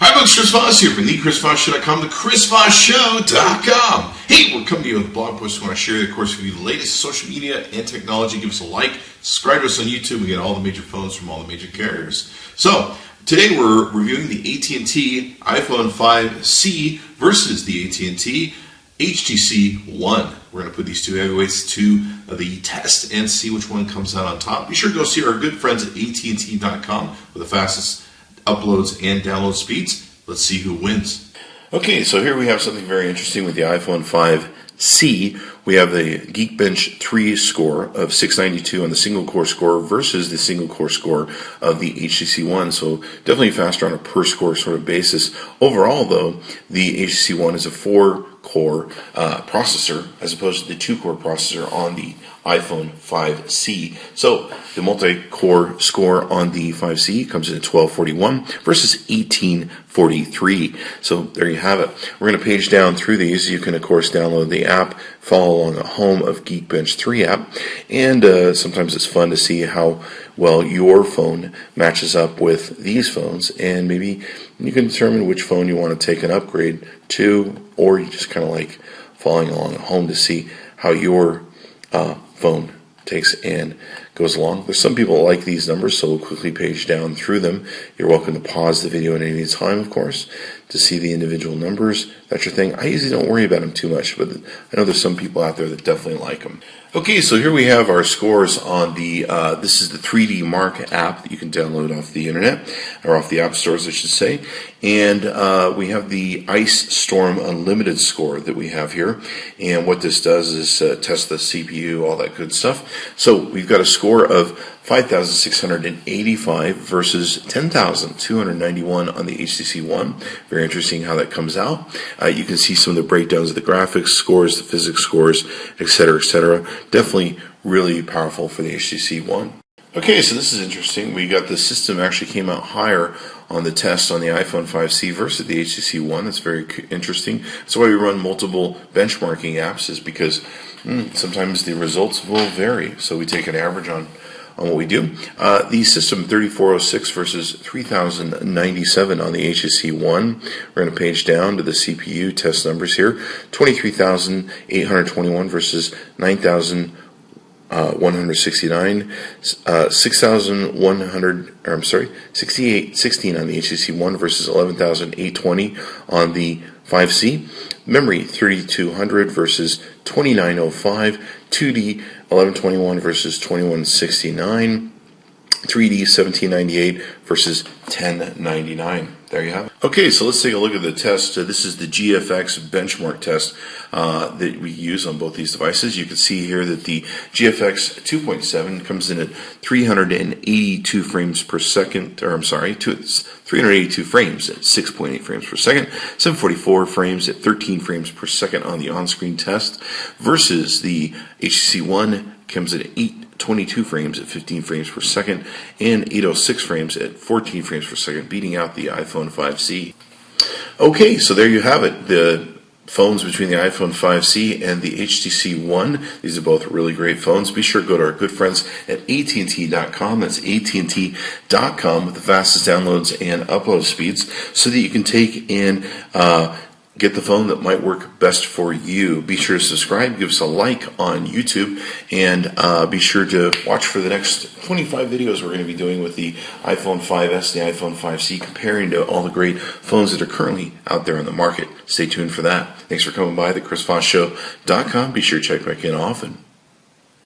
Hi folks, Chris Voss here from thechrisvossshow.com, thechrisvossshow.com. Hey, we're coming to you with a blog post. We want to share, of course, with you the latest social media and technology. Give us a like, subscribe to us on YouTube. We get all the major phones from all the major carriers. So, today we're reviewing the AT&T iPhone 5C versus the AT&T HTC One. We're going to put these two heavyweights to the test and see which one comes out on top. Be sure to go see our good friends at AT&T.com with the fastest uploads and download speeds. Let's see who wins. Okay, so here we have something very interesting with the iPhone 5C. We have the Geekbench 3 score of 692 on the single core score versus the single core score of the HTC One. So definitely faster on a per score sort of basis. Overall, though, the HTC One is a 4-core processor as opposed to the 2-core processor on the iPhone 5C. So the multi-core score on the 5C comes in at 1241 versus 1843. So there you have it. We're going to page down through these. You can, of course, download the app, follow along the home of Geekbench 3 app, and sometimes it's fun to see how well your phone matches up with these phones, and maybe you can determine which phone you want to take an upgrade to, or you just kind of like following along at home to see how your phone takes and goes along. There's some people that like these numbers, so we'll quickly page down through them. You're welcome to pause the video at any time, of course, to see the individual numbers. That's your thing. I usually don't worry about them too much, but I know there's some people out there that definitely like them. Okay, so here we have our scores on the, this is the 3D Mark app that you can download off the internet, or off the app stores, I should say. And we have the Ice Storm Unlimited score that we have here. And what this does is test the CPU, all that good stuff. So we've got a score of 5,685 versus 10,291 on the HTC One. Very interesting how that comes out. You can see some of the breakdowns of the graphics scores, the physics scores, etc., etc. Definitely really powerful for the HTC One. Okay, so this is interesting. We got the system actually came out higher on the test on the iPhone 5C versus the HTC One. That's very interesting. That's why we run multiple benchmarking apps, is because sometimes the results will vary. So we take an average on what we do. The system 3406 versus 3097 on the HTC One. We're going to page down to the CPU test numbers here. 23,821 versus 9,169, 6816 on the HTC One versus 11,820 on the 5C. Memory 3200 versus 2905, 2D 1121 versus 2169, 3D 1798 versus 1099. There you have it. Okay, so let's take a look at the test. This is the GFX benchmark test that we use on both these devices. You can see here that the GFX 2.7 comes in at 382 frames per second, or I'm sorry, 382 frames at 6.8 frames per second, 744 frames at 13 frames per second on the on-screen test, versus the HTC One comes at 822 frames at 15 frames per second, and 806 frames at 14 frames per second, beating out the iPhone 5C. Okay, so there you have it. The phones between the iPhone 5C and the HTC One. These are both really great phones. Be sure to go to our good friends at AT&T.com. That's AT&T.com with the fastest downloads and upload speeds, so that you can take and get the phone that might work best for you. Be sure to subscribe, give us a like on YouTube, and be sure to watch for the next 25 videos we're going to be doing with the iPhone 5S and the iPhone 5C, comparing to all the great phones that are currently out there on the market. Stay tuned for that. Thanks for coming by, thechrisvossshow.com. Be sure to check back in often.